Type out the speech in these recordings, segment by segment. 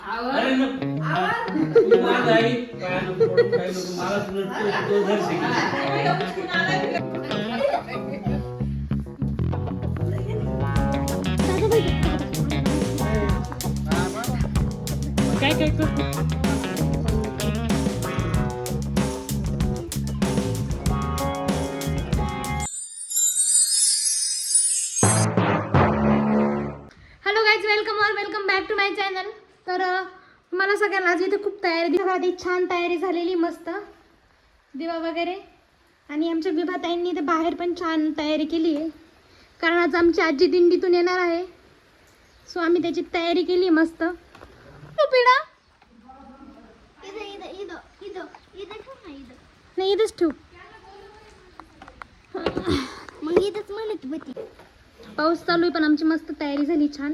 अरे तू माझा आई पायानं पडून काही नको मला तुला धर काय काय करतो hello guys, welcome back to my channel. तर मला सगळ्यांना आज इथे खूप तयारी छान तयारी झालेली, मस्त दिवा वगैरे. आणि आमच्या विभाताईंनी तर बाहेर पण छान तयारी केली आहे, कारण आज आमची आजी दिंडीतून येणार आहे. सो आम्ही त्याची तयारी केली मस्त. पिढा नाही, इथंच ठेव. मग इथंच म्हणत पाऊस चालू आहे, पण आमची मस्त तयारी झाली छान.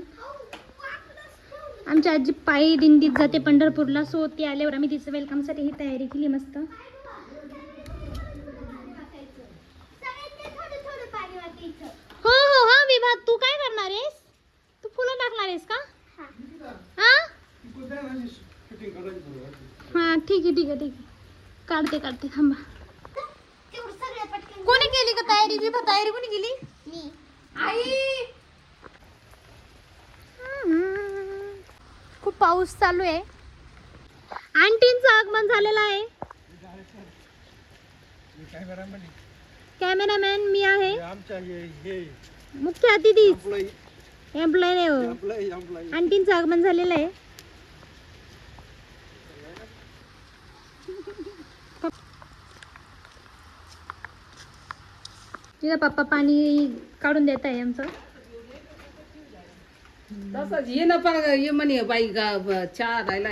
आमची आजी पायी दिंडीत जाते पंढरपूरला. सो ती आल्यावर आम्ही तिचं वेलकमसाठी ही तयारी केली मस्त. हो हो हा विभा, तू काय करणार आहेस? तू फुलं टाकणार आहेस का? हा हा ठीक आहे. काढते थांबा. कोणी केली का तयारी? विभा तयारी कोणी केली? मी. आई खूप पाऊस चालू आहे. आंटींचं आगमन झालेलं आहे. कॅमेरामॅन मी आहे. मुख्य अतिथी एम्प्लॉय नाही हो. आंटींचं आगमन झालेलं आहे. तिला पप्पा पाणी काढून देत आहे आमचं. तसंच ये ना पण ये म्हणे बाई चहा राहिला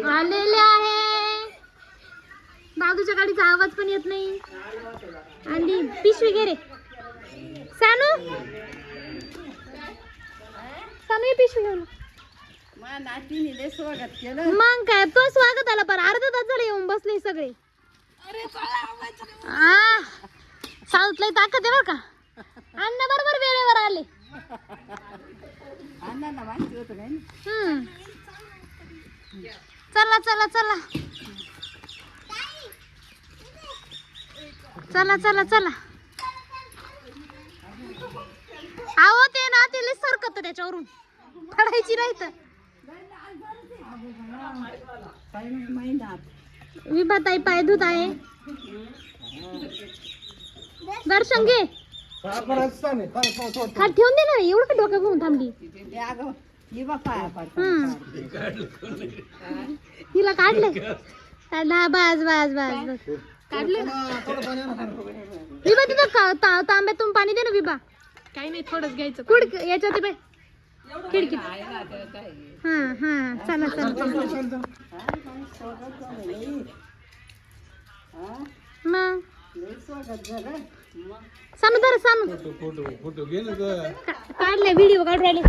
आलेले आहे. दादूच्या गाडीचा आवाज पण येत नाही. आणि पिशवी घे रे सानू ये पिशवी घेऊन. स्वागत केलं. मग काय तो स्वागत आला, पण अर्धा तास झाले येऊन बसले सगळे. साऊथला ताकद आहे बरं का. अण्णा बरोबर वेळेवर आले. चला आहो ते ना ते सरकत त्याच्यावरून पडायची नाही तर. विभाताई पाय धुत आहे. दर्शन घे. हात ठेवून दे ना, एवढं का डोक्या घेऊन थांबली. हिला काढले बस काढले. विभा तिथं तांब्यातून पाणी दे ना विभा. काही नाही, थोडंच घ्यायचं. कुड याच्यात बाय खिडकी. हा चला मग सानू फोटो घे ना. काढले, व्हिडिओ काढून राहिले.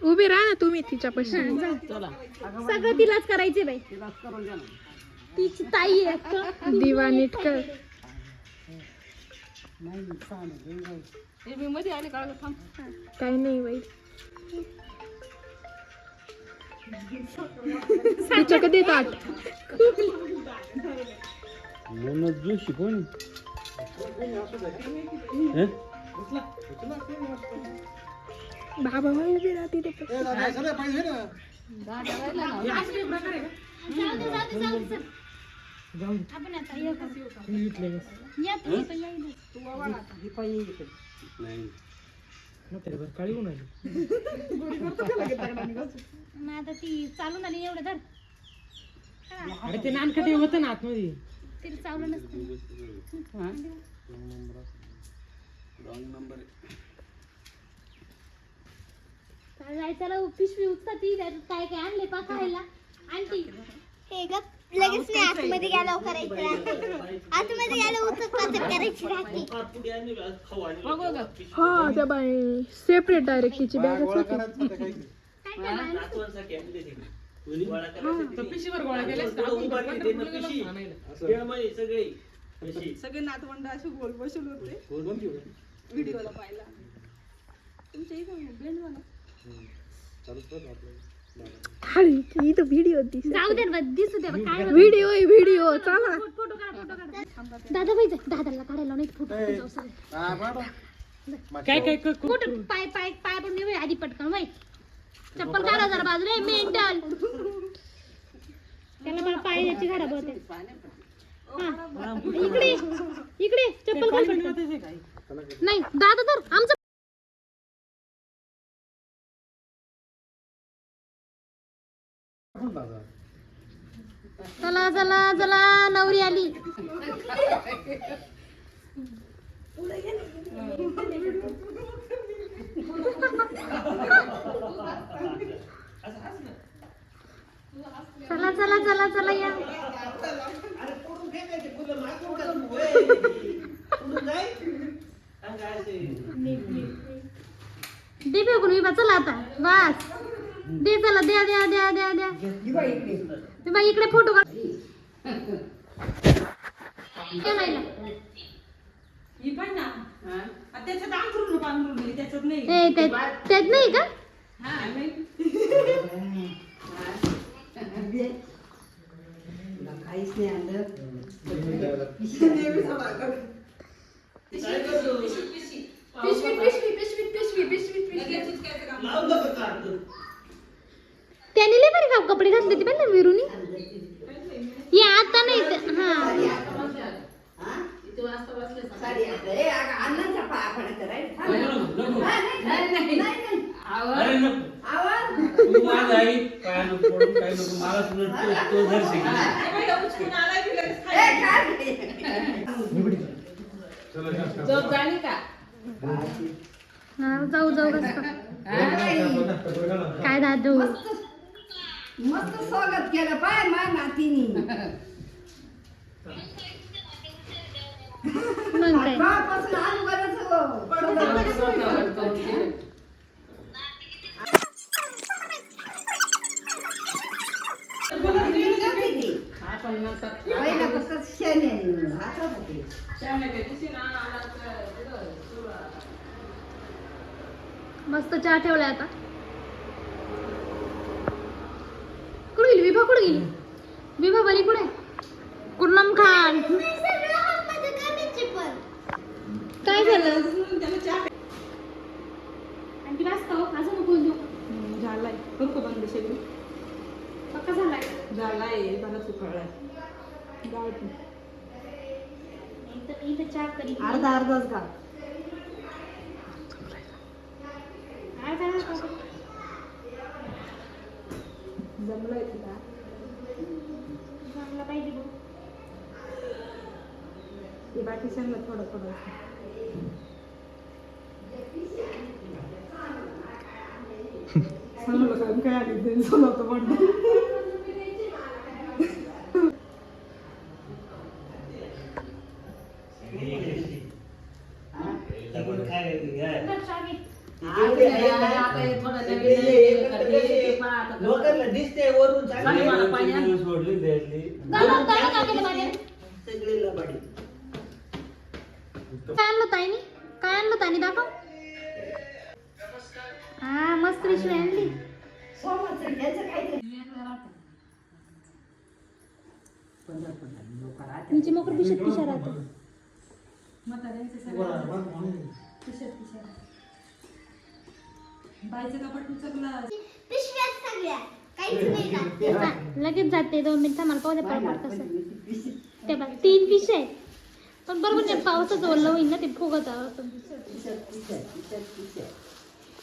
उभी राहा ना तुम्ही तिच्यापाशी. सगळं तिलाच करायचे बाई. तिची ताई आहे. दिवा नीट कर. काही नाही बाई. तिच्या कधी ताट मनोज जोशी कोण? बाबा उभी राहते आपण आता ती चालून आली एवढं धर. अरे ते नानकटे होतं ना आतमध्ये. तिला चावलं नसतं. जायचं पिशवी उचता ती काय काय आणले पा खायला. आंटी हे ग लगेच नाही आतमध्ये गेल्यावर करायचं राहते. आतमध्ये गेल्यावर उचत करायची राहते. हा त्या बाई सेपरेट डायरेक्ट तिची बॅगच होती. सगळे नातवंड असे गोल बसून होते व्हिडिओला पाहिला तुमच्या इथं ब्लेंड झाला इथं व्हिडिओ जाऊ दे दिसू दे काय व्हिडिओ चला फोटो काढा दादा बाई दादाला काढायला नाही फोटो जाऊ सगळे काय कुठं पाय पाय पाय पण नाही आधी पटकन बाई चप्पल काढा जरा बाजूला मेंटल त्याला मला पाय याची घरा बोलते इकडे इकडे चप्पल काढ नाही दादा तर आमचं चला चला चला नवरी आली चला चला चला चला या दे फेकून विभा चला आता बस दे चला द्या द्या द्या द्या द्या विभा इकडे फोटो काढ त्यात नाही का काहीच नाही आणलं त्याने लय बरे कपडे घातले ते पण विरुनी या आता नाही जाऊ जाऊ काय दादू मस्त स्वागत केलं पाय मा नातीनी मग काय पासून आलू मस्त चहा ठेवलाय आता कुठे गेली विभा कुठे गेली विभा बली कुठे कुर्नम खान काय झालं आणखी वाजता हो अजून नको देऊ झालाय फक्त बंद सगळी पक्का झालाय झालाय बराच उकळलाय इथं चहा करी अर्धाच घाल जमलंय तुला जमलं पाहिजे बघ ते बाकी सांगलं थोडं थोडं सांगलं काय आली सोनवतं म्हणतो लोकांना दिसते वरून काय आणलं ताईनी काय आणलं ताईनी दाखव हा मस्त पिशवी आणली नीचे मोकर पिशत पिशा राहतो लगेच जाते 2 मिनिटं मला पाहू दे पडपड कसं ते बघ 3 पिशे आहेत पण बरोबर नाही पावसाचं ओलं होईल ना ते फुगत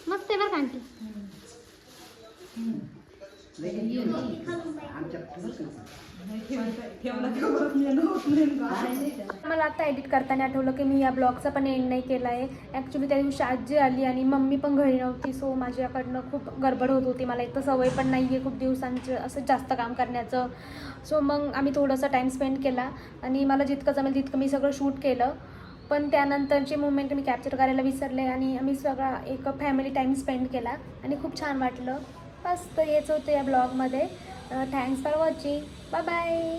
मस्त आहे बरं कांटी मला आता एडिट करताना आठवलं की मी या ब्लॉगचा पण एंड नाही केला आहे ॲक्च्युली त्या दिवशी आजी आली आणि मम्मी पण घरी नव्हती सो माझ्याकडनं खूप गडबड होत होती मला एक तर सवय पण नाही आहे खूप दिवसांचं असं जास्त काम करण्याचं सो मग आम्ही थोडंसं टाईम स्पेंड केला आणि मला जितकं जमेल तितकं मी सगळं शूट केलं पण त्यानंतरचे मुवमेंट मी कॅप्चर करायला विसरले आणि आम्ही सगळा एक फॅमिली टाईम स्पेंड केला आणि खूप छान वाटलं बस तर हेच होतं या ब्लॉगमध्ये thanks for watching. Bye bye.